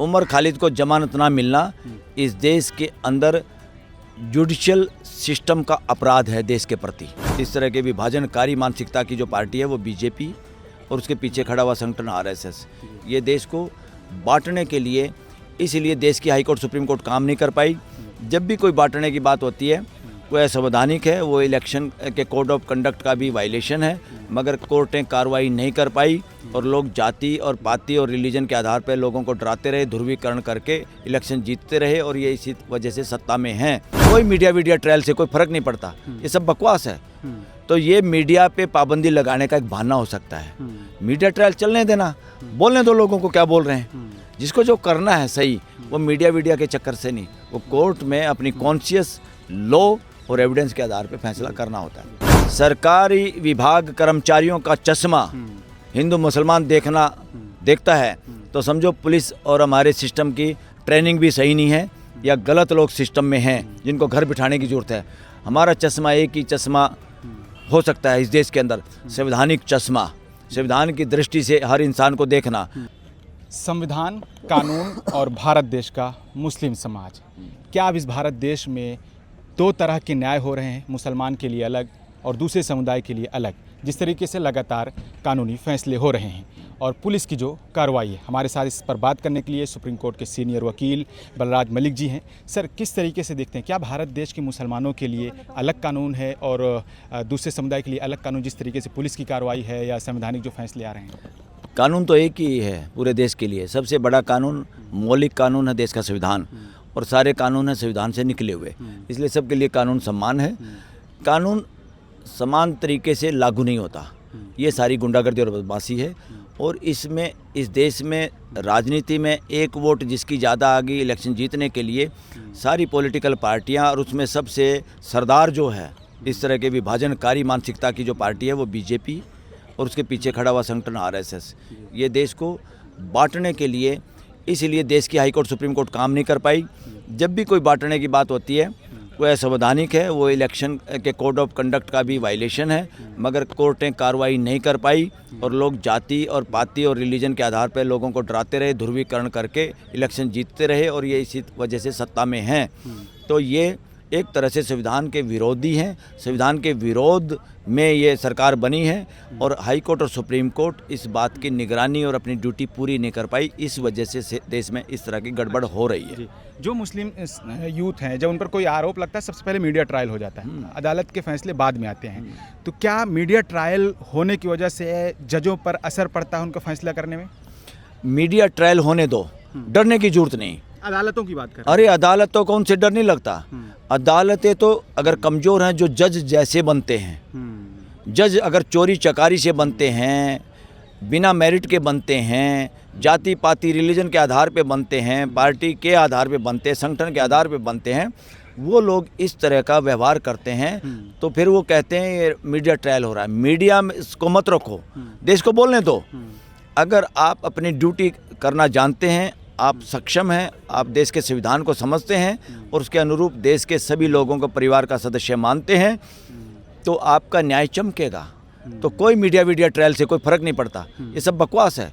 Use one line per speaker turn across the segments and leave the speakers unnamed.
उमर खालिद को जमानत ना मिलना इस देश के अंदर जुडिशियल सिस्टम का अपराध है देश के प्रति। इस तरह के विभाजनकारी मानसिकता की जो पार्टी है वो बीजेपी और उसके पीछे खड़ा हुआ संगठन आरएसएस, ये देश को बांटने के लिए, इसीलिए देश की हाई कोर्ट सुप्रीम कोर्ट काम नहीं कर पाई। जब भी कोई बांटने की बात होती है वो असंवैधानिक है, वो इलेक्शन के कोड ऑफ कंडक्ट का भी वायलेशन है, मगर कोर्टें कार्रवाई नहीं कर पाई और लोग जाति और पाति और रिलीजन के आधार पर लोगों को डराते रहे, ध्रुवीकरण करके इलेक्शन जीतते रहे और ये इसी वजह से सत्ता में हैं। कोई मीडिया ट्रायल से कोई फर्क नहीं पड़ता, ये सब बकवास है। तो ये मीडिया पे पाबंदी लगाने का एक बहाना हो सकता है। मीडिया ट्रायल चलने देना, बोलने दो लोगों को क्या बोल रहे हैं। जिसको जो करना है सही, वो मीडिया के चक्कर से नहीं, वो कोर्ट में अपनी कॉन्शियस लॉ और एविडेंस के आधार पे फैसला करना होता है। सरकारी विभाग कर्मचारियों का चश्मा हिंदू मुसलमान देखता है तो समझो पुलिस और हमारे सिस्टम की ट्रेनिंग भी सही नहीं है या गलत लोग सिस्टम में हैं जिनको घर बिठाने की ज़रूरत है। हमारा चश्मा एक ही चश्मा हो सकता है इस देश के अंदर, संवैधानिक चश्मा, संविधान की दृष्टि से हर इंसान को देखना।
संविधान, कानून और भारत देश का मुस्लिम समाज, क्या अब इस भारत देश में दो तरह के न्याय हो रहे हैं, मुसलमान के लिए अलग और दूसरे समुदाय के लिए अलग? जिस तरीके से लगातार कानूनी फैसले हो रहे हैं और पुलिस की जो कार्रवाई है, हमारे साथ इस पर बात करने के लिए सुप्रीम कोर्ट के सीनियर वकील बलराज मलिक जी हैं। सर, किस तरीके से देखते हैं, क्या भारत देश के मुसलमानों के लिए अलग कानून है और दूसरे समुदाय के लिए अलग कानून, जिस तरीके से पुलिस की कार्रवाई है या संवैधानिक जो फैसले आ रहे हैं?
कानून तो एक ही है पूरे देश के लिए। सबसे बड़ा कानून, मौलिक कानून है देश का संविधान, और सारे कानून हैं संविधान से निकले हुए, इसलिए सबके लिए कानून समान है। कानून समान तरीके से लागू नहीं होता, ये सारी गुंडागर्दी और बदमाशी है। और इसमें, इस देश में राजनीति में एक वोट जिसकी ज़्यादा आ गई इलेक्शन जीतने के लिए, सारी पॉलिटिकल पार्टियां, और उसमें सबसे सरदार जो है इस तरह के विभाजनकारी मानसिकता की जो पार्टी है वो बीजेपी और उसके पीछे खड़ा हुआ संगठन आरएसएस, ये देश को बांटने के लिए, इसीलिए देश की हाई कोर्ट सुप्रीम कोर्ट काम नहीं कर पाई। जब भी कोई बांटने की बात होती है वो असंवैधानिक है, वो इलेक्शन के कोड ऑफ कंडक्ट का भी वायलेशन है, मगर कोर्टें कार्रवाई नहीं कर पाई और लोग जाति और पाति और रिलीजन के आधार पर लोगों को डराते रहे, ध्रुवीकरण करके इलेक्शन जीतते रहे और ये इसी वजह से सत्ता में हैं। तो ये एक तरह से संविधान के विरोधी हैं, संविधान के विरोध में ये सरकार बनी है और हाई कोर्ट और सुप्रीम कोर्ट इस बात की निगरानी और अपनी ड्यूटी पूरी नहीं कर पाई, इस वजह से देश में इस तरह की गड़बड़ हो रही है।
जो मुस्लिम यूथ हैं, जब उन पर कोई आरोप लगता है सबसे पहले मीडिया ट्रायल हो जाता है, अदालत के फैसले बाद में आते हैं। तो क्या मीडिया ट्रायल होने की वजह से जजों पर असर पड़ता है उनका फैसला करने में?
मीडिया ट्रायल होने दो, डरने की जरूरत नहीं।
अदालतों की बात कर,
अरे अदालतों को उनसे डर नहीं लगता। अदालतें तो अगर कमज़ोर हैं, जो जज जैसे बनते हैं, जज अगर चोरी चकारी से बनते हैं, बिना मेरिट के बनते हैं, जाति पाति रिलीजन के आधार पे बनते हैं, पार्टी के आधार पे बनते हैं, संगठन के आधार पे बनते हैं, वो लोग इस तरह का व्यवहार करते हैं, तो फिर वो कहते हैं ये मीडिया ट्रायल हो रहा है। मीडिया में इसको मत रखो, देश को बोलने दो। अगर आप अपनी ड्यूटी करना जानते हैं, आप सक्षम हैं, आप देश के संविधान को समझते हैं और उसके अनुरूप देश के सभी लोगों को परिवार का सदस्य मानते हैं, तो आपका न्याय चमकेगा। तो कोई मीडिया ट्रायल से कोई फर्क नहीं पड़ता, ये सब बकवास है।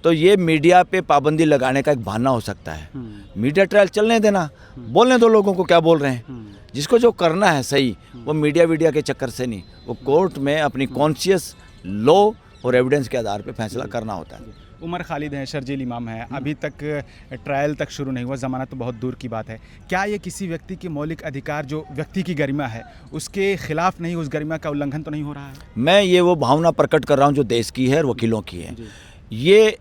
तो ये मीडिया पे पाबंदी लगाने का एक बहाना हो सकता है। मीडिया ट्रायल चलने देना, बोलने दो लोगों को क्या बोल रहे हैं। जिसको जो करना है सही, वो मीडिया के चक्कर से नहीं, वो कोर्ट में अपनी कॉन्शियस लॉ और एविडेंस के आधार पे फैसला करना होता है।
उमर खालिद हैं, शर्जील इमाम है, अभी तक ट्रायल तक शुरू नहीं हुआ, ज़मानत तो बहुत दूर की बात है। क्या ये किसी व्यक्ति के मौलिक अधिकार, जो व्यक्ति की गरिमा है, उसके खिलाफ नहीं, उस गरिमा का उल्लंघन तो नहीं हो रहा है?
मैं ये वो भावना प्रकट कर रहा हूँ जो देश की है और वकीलों की है। ये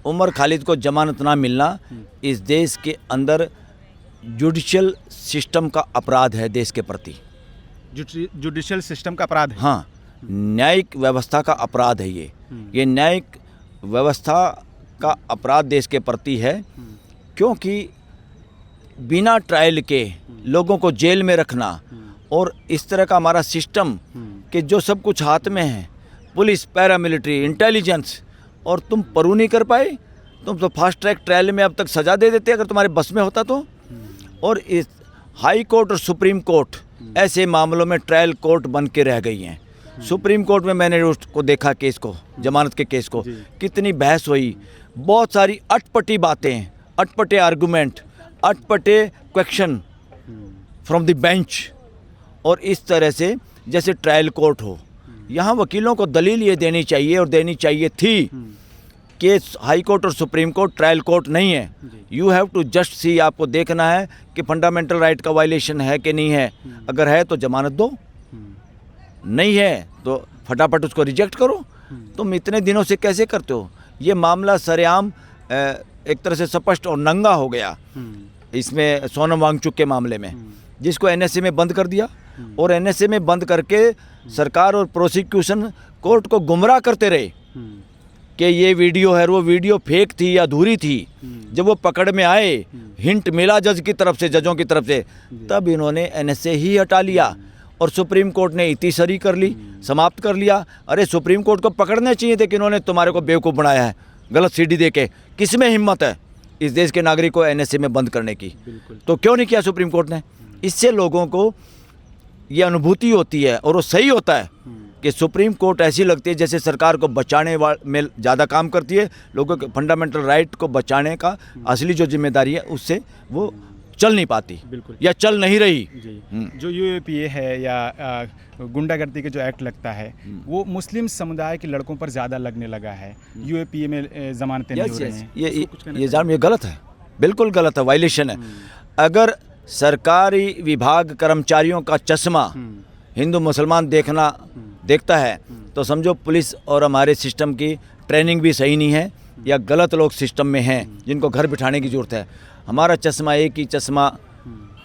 उमर खालिद को जमानत ना मिलना इस देश के अंदर जुडिशियल सिस्टम का अपराध है देश के प्रति।
जुडिशियल सिस्टम का अपराध है?
हाँ, न्यायिक व्यवस्था का अपराध है ये न्यायिक व्यवस्था का अपराध देश के प्रति है, क्योंकि बिना ट्रायल के लोगों को जेल में रखना और इस तरह का हमारा सिस्टम कि जो सब कुछ हाथ में है, पुलिस, पैरामिलिट्री, इंटेलिजेंस, और तुम परू नहीं कर पाए। तुम तो फास्ट ट्रैक ट्रायल में अब तक सज़ा दे देते अगर तुम्हारे बस में होता तो। और इस हाई कोर्ट और सुप्रीम कोर्ट ऐसे मामलों में ट्रायल कोर्ट बन के रह गई हैं। सुप्रीम कोर्ट में मैंने उसको देखा, केस को, जमानत के केस को, कितनी बहस हुई, बहुत सारी अटपटी बातें अटपटे आर्गुमेंट, अटपटे क्वेश्चन फ्रॉम द बेंच, और इस तरह से जैसे ट्रायल कोर्ट हो। यहाँ वकीलों को दलील ये देनी चाहिए और देनी चाहिए थी कि हाई कोर्ट और सुप्रीम कोर्ट ट्रायल कोर्ट नहीं है। You have to just see, आपको देखना है कि फंडामेंटल राइट का वायलेशन है कि नहीं है। अगर है तो जमानत दो, नहीं है तो फटाफट उसको रिजेक्ट करो। तुम इतने दिनों से कैसे करते हो? ये मामला सरेआम एक तरह से स्पष्ट और नंगा हो गया इसमें सोनम वांगचुक के मामले में, जिसको एनएसए में बंद कर दिया, और एनएसए में बंद करके सरकार और प्रोसिक्यूशन कोर्ट को गुमराह करते रहे कि ये वीडियो है, वो वीडियो फेक थी या अधूरी थी। जब वो पकड़ में आए, हिंट मिला जज की तरफ से, जजों की तरफ से, तब इन्होंने एनएसए ही हटा लिया और सुप्रीम कोर्ट ने इतिसरी कर ली, समाप्त कर लिया। अरे सुप्रीम कोर्ट को पकड़ने चाहिए थे कि इन्होंने तुम्हारे को बेवकूफ़ बनाया है गलत सीडी दे के। किस में हिम्मत है इस देश के नागरिक को एनएसए में बंद करने की? तो क्यों नहीं किया सुप्रीम कोर्ट ने? इससे लोगों को ये अनुभूति होती है, और वो सही होता है कि सुप्रीम कोर्ट ऐसी लगती है जैसे सरकार को बचाने में ज़्यादा काम करती है, लोगों के फंडामेंटल राइट को बचाने का असली जो जिम्मेदारी है उससे वो चल नहीं पाती,
बिल्कुल,
या चल नहीं रही।
जो यूएपीए है या गुंडागर्दी के जो एक्ट लगता है वो मुस्लिम समुदाय के लड़कों पर ज़्यादा लगने लगा है। यूएपीए में ज़मानतें नहीं हो रही हैं।
ये गलत है, बिल्कुल गलत है, वायलेशन है। अगर सरकारी विभाग कर्मचारियों का चश्मा हिंदू मुसलमान देखता है तो समझो पुलिस और हमारे सिस्टम की ट्रेनिंग भी सही नहीं है, या गलत लोग सिस्टम में हैं जिनको घर बिठाने की ज़रूरत है। हमारा चश्मा एक ही चश्मा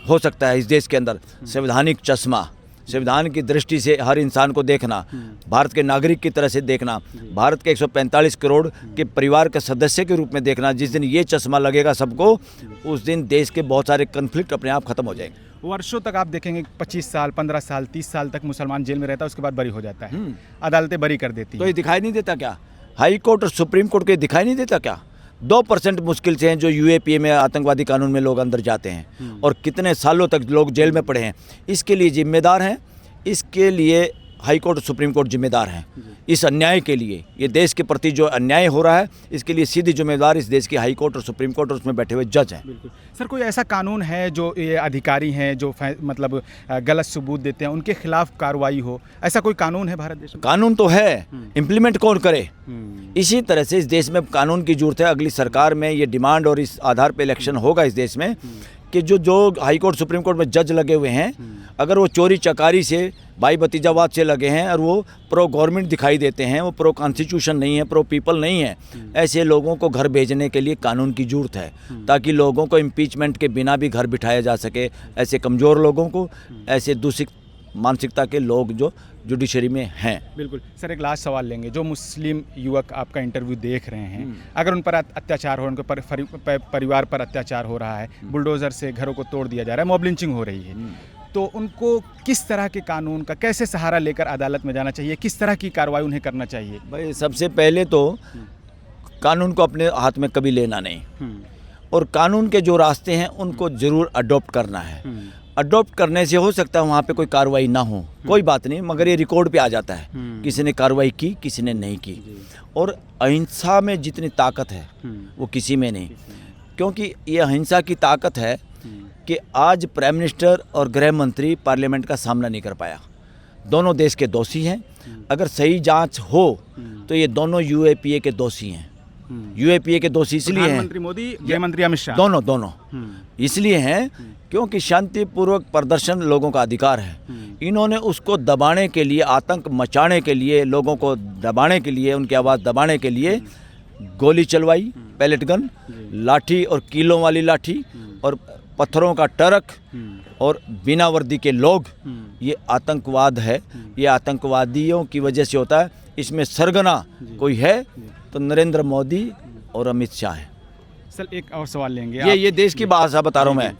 हो सकता है इस देश के अंदर, संवैधानिक चश्मा, संविधान की दृष्टि से हर इंसान को देखना, भारत के नागरिक की तरह से देखना, भारत के 145 करोड़ के परिवार के सदस्य के रूप में देखना। जिस दिन ये चश्मा लगेगा सबको, उस दिन देश के बहुत सारे कन्फ्लिक्ट अपने आप खत्म हो जाएंगे।
वर्षों तक आप देखेंगे 25 साल, 15 साल, 30 साल तक मुसलमान जेल में रहता है, उसके बाद बरी हो जाता है, अदालतें बरी कर देती
तो
हैं।
ये दिखाई नहीं देता क्या? हाई कोर्ट और सुप्रीम कोर्ट को ये दिखाई नहीं देता क्या? 2% मुश्किल से हैं जो यूएपीए में आतंकवादी कानून में लोग अंदर जाते हैं, और कितने सालों तक लोग जेल में पड़े हैं। इसके लिए जिम्मेदार हैं, इसके लिए हाई कोर्ट और सुप्रीम कोर्ट जिम्मेदार हैं। इस अन्याय के लिए, ये देश के प्रति जो अन्याय हो रहा है, इसके लिए सीधी जिम्मेदार इस देश की हाई कोर्ट और सुप्रीम कोर्ट और उसमें बैठे हुए जज हैं।
बिल्कुल सर, कोई ऐसा कानून है जो ये अधिकारी हैं जो मतलब गलत सबूत देते हैं उनके खिलाफ कार्रवाई हो, ऐसा कोई कानून है भारत देश में?
कानून तो है, इम्प्लीमेंट कौन करे? इसी तरह से इस देश में कानून की जरूरत है। अगली सरकार में ये डिमांड और इस आधार पर इलेक्शन होगा इस देश में कि जो हाई कोर्ट सुप्रीम कोर्ट में जज लगे हुए हैं, अगर वो चोरी चकारी से, भाई भतीजावाद से लगे हैं और वो प्रो गवर्नमेंट दिखाई देते हैं, वो प्रो कॉन्स्टिट्यूशन नहीं है, प्रो पीपल नहीं है, ऐसे लोगों को घर भेजने के लिए कानून की जरूरत है, ताकि लोगों को इम्पीचमेंट के बिना भी घर बिठाया जा सके। ऐसे कमज़ोर लोगों को, ऐसे दूषित मानसिकता के लोग जो जुडिशरी में हैं।
बिल्कुल सर, एक लास्ट सवाल लेंगे। जो मुस्लिम युवक आपका इंटरव्यू देख रहे हैं, अगर उन पर अत्याचार हो, उनके परिवार पर अत्याचार हो रहा है, बुलडोज़र से घरों को तोड़ दिया जा रहा है, मॉब लिंचिंग हो रही है, तो उनको किस तरह के कानून का कैसे सहारा लेकर अदालत में जाना चाहिए? किस तरह की कार्रवाई उन्हें करना चाहिए?
भाई सबसे पहले तो कानून को अपने हाथ में कभी लेना नहीं, और कानून के जो रास्ते हैं उनको ज़रूर अडॉप्ट करना है। अडॉप्ट करने से हो सकता है वहाँ पे कोई कार्रवाई ना हो, कोई बात नहीं, मगर ये रिकॉर्ड पे आ जाता है किसी ने कार्रवाई की, किसी ने नहीं की। और अहिंसा में जितनी ताकत है वो किसी में नहीं, क्योंकि ये अहिंसा की ताकत है कि आज प्राइम मिनिस्टर और गृह मंत्री पार्लियामेंट का सामना नहीं कर पाया। दोनों देश के दोषी हैं। अगर सही जांच हो तो ये दोनों यूएपीए के दोषी हैं। यूएपीए के दोषी इसलिए हैं,
प्रधानमंत्री मोदी, गृह मंत्री अमित शाह,
दोनों इसलिए हैं क्योंकि शांतिपूर्वक प्रदर्शन लोगों का अधिकार है। इन्होंने उसको दबाने के लिए, आतंक मचाने के लिए, लोगों को दबाने के लिए, उनकी आवाज़ दबाने के लिए गोली चलवाई, पैलेट गन, लाठी और कीलों वाली लाठी और पत्थरों का ट्रक और बिना वर्दी के लोग। ये आतंकवाद है, ये आतंकवादियों की वजह से होता है। इसमें सरगना कोई है तो नरेंद्र मोदी और अमित शाह है।
सर एक और सवाल लेंगे।
ये देश की भाषा बता रहा हूँ मैं।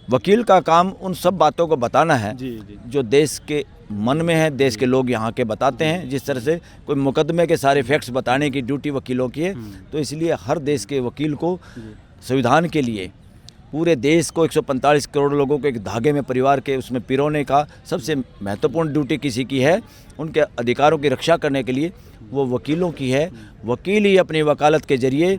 वकील का काम उन सब बातों को बताना है जो देश के मन में है, देश के लोग यहाँ के बताते हैं। जिस तरह से कोई मुकदमे के सारे फैक्ट्स बताने की ड्यूटी वकीलों की है, तो इसलिए हर देश के वकील को संविधान के लिए पूरे देश को 145 करोड़ लोगों को एक धागे में, परिवार के उसमें पिरोने का सबसे महत्वपूर्ण ड्यूटी किसी की है। उनके अधिकारों की रक्षा करने के लिए वो वकीलों की है। वकील ही अपनी वकालत के जरिए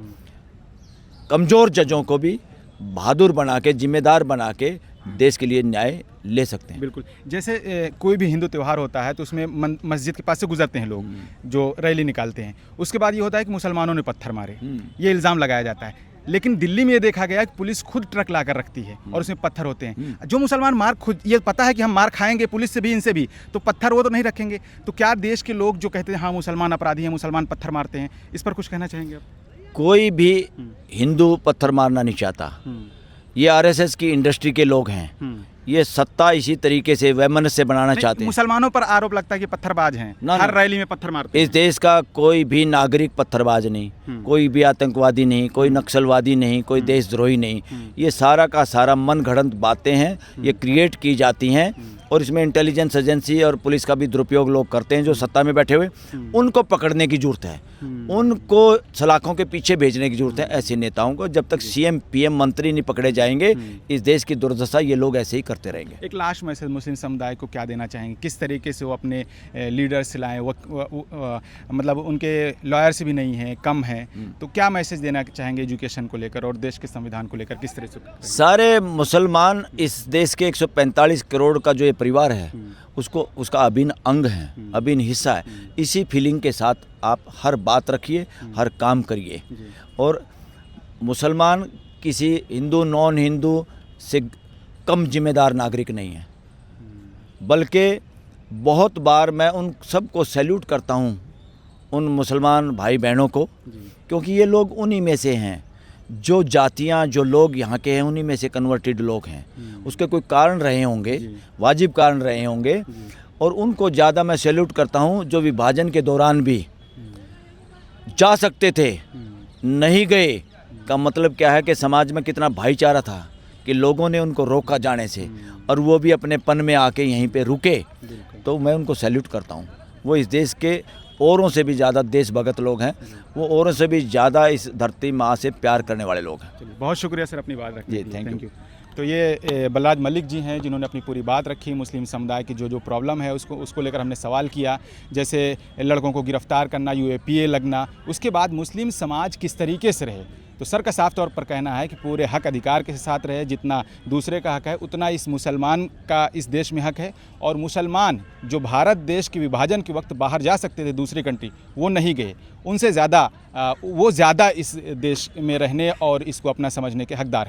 कमज़ोर जजों को भी बहादुर बना के, जिम्मेदार बना के देश के लिए न्याय ले सकते हैं।
बिल्कुल। जैसे कोई भी हिंदू त्यौहार होता है तो उसमें मस्जिद के पास से गुजरते हैं लोग जो रैली निकालते हैं, उसके बाद ये होता है कि मुसलमानों ने पत्थर मारे, ये इल्ज़ाम लगाया जाता है। लेकिन दिल्ली में ये देखा गया कि पुलिस खुद ट्रक ला कर रखती है और उसमें पत्थर होते हैं। जो मुसलमान मार खुद, ये पता है कि हम मार खाएंगे पुलिस से भी, इनसे भी, तो पत्थर वो तो नहीं रखेंगे। तो क्या देश के लोग जो कहते हैं हाँ मुसलमान अपराधी हैं, मुसलमान पत्थर मारते हैं, इस पर कुछ कहना चाहेंगे आप?
कोई भी हिंदू पत्थर मारना नहीं चाहता। ये आरएसएस की इंडस्ट्री के लोग हैं। ये सत्ता इसी तरीके से वैमनस्य से बनाना चाहते हैं।
मुसलमानों पर आरोप लगता है कि पत्थरबाज हैं, हर रैली में पत्थर मारते हैं।
इस देश का कोई भी नागरिक पत्थरबाज नहीं, कोई भी आतंकवादी नहीं, कोई नक्सलवादी नहीं, कोई देशद्रोही नहीं। ये सारा का सारा मन गढ़ंत बातें हैं, ये क्रिएट की जाती हैं और इसमें इंटेलिजेंस एजेंसी और पुलिस का भी दुरुपयोग लोग करते हैं जो सत्ता में बैठे हुए। उनको पकड़ने की जरूरत है, उनको सलाखों के पीछे भेजने की जरूरत है ऐसे नेताओं को। जब तक सीएम पीएम मंत्री नहीं पकड़े जाएंगे, इस देश की दुर्दशा ये लोग ऐसे ही करते रहेंगे।
एक लास्ट मैसेज मुस्लिम समुदाय को क्या देना चाहेंगे? किस तरीके से वो अपने लीडर्स लाएं? मतलब उनके लॉयर्स भी नहीं हैं, कम हैं, तो क्या मैसेज देना चाहेंगे एजुकेशन को लेकर और देश के संविधान को लेकर? किस तरह से
सारे मुसलमान इस देश के 145 करोड़ का जो ये परिवार है उसको, उसका अभिन्न अंग है, अभिन्न हिस्सा है। इसी फीलिंग के साथ आप हर बात रखिए, हर काम करिए। और मुसलमान किसी हिंदू नॉन हिंदू से कम जिम्मेदार नागरिक नहीं है, बल्कि बहुत बार मैं उन सबको सैल्यूट करता हूँ, उन मुसलमान भाई बहनों को, क्योंकि ये लोग उन्हीं में से हैं, जो जातियाँ जो लोग यहाँ के हैं उन्हीं में से कन्वर्टेड लोग हैं। उसके कोई कारण रहे होंगे, वाजिब कारण रहे होंगे, और उनको ज़्यादा मैं सैल्यूट करता हूँ जो विभाजन के दौरान भी जा सकते थे, नहीं गए। का मतलब क्या है कि समाज में कितना भाईचारा था कि लोगों ने उनको रोका जाने से, और वो भी अपने पन में आके यहीं पे रुके। तो मैं उनको सैल्यूट करता हूँ। वो इस देश के औरों से भी ज़्यादा देशभगत लोग हैं, वो औरों से भी ज़्यादा इस धरती माँ से प्यार करने वाले लोग हैं।
बहुत शुक्रिया सर अपनी बात रखने के लिए।
Thank you.
तो ये बलराज मलिक जी हैं जिन्होंने अपनी पूरी बात रखी। मुस्लिम समुदाय की जो प्रॉब्लम है उसको लेकर हमने सवाल किया, जैसे लड़कों को गिरफ्तार करना, यूएपीए लगना, उसके बाद मुस्लिम समाज किस तरीके से रहे। तो सर का साफ तौर पर कहना है कि पूरे हक अधिकार के साथ रहे, जितना दूसरे का हक है उतना इस मुसलमान का इस देश में हक है। और मुसलमान जो भारत देश के विभाजन के वक्त बाहर जा सकते थे दूसरी कंट्री, वो नहीं गए, उनसे ज़्यादा वो ज़्यादा इस देश में रहने और इसको अपना समझने के हकदार हैं।